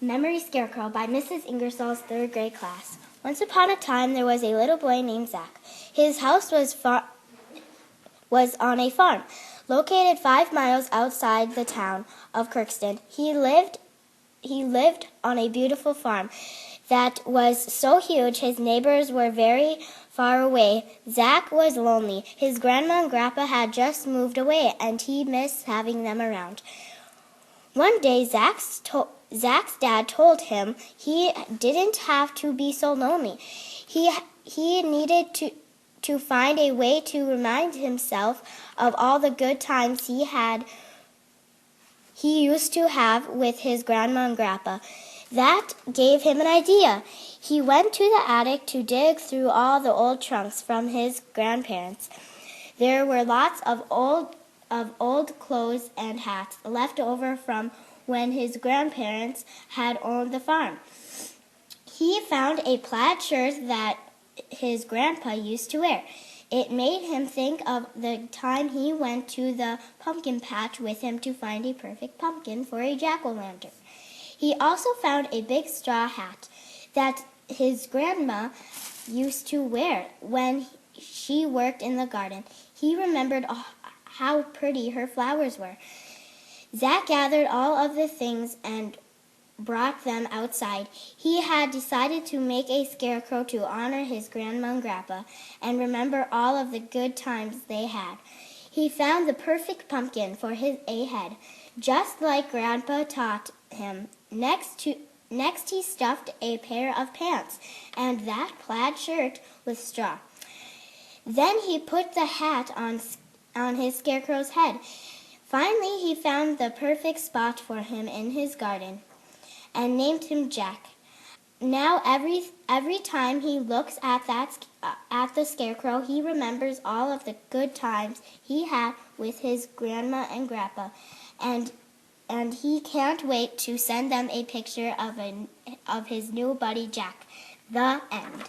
Memory Scarecrow by Mrs. Ingersoll's third grade class. Once upon a time, there was a little boy named Zach. His house was on a farm, located 5 miles outside the town of Crookston. He lived on a beautiful farm that was so huge his neighbors were very far away. Zach was lonely. His grandma and grandpa had just moved away, and he missed having them around. One day, Zach's dad told him he didn't have to be so lonely. He needed to find a way to remind himself of all the good times he used to have with his grandma and grandpa. That gave him an idea. He went to the attic to dig through all the old trunks from his grandparents. There were lots of old clothes and hats left over from when his grandparents had owned the farm. He found a plaid shirt that his grandpa used to wear. It made him think of the time he went to the pumpkin patch with him to find a perfect pumpkin for a jack-o'-lantern. He also found a big straw hat that his grandma used to wear when she worked in the garden. He remembered how pretty her flowers were. Zach gathered all of the things and brought them outside. He had decided to make a scarecrow to honor his grandma and grandpa and remember all of the good times they had. He found the perfect pumpkin for a head, just like Grandpa taught him. Next he stuffed a pair of pants and that plaid shirt with straw. Then he put the hat on his scarecrow's head. Finally, he found the perfect spot for him in his garden and named him Jack. Now every time he looks at the scarecrow, he remembers all of the good times he had with his grandma and grandpa, and he can't wait to send them a picture of his new buddy Jack. The end.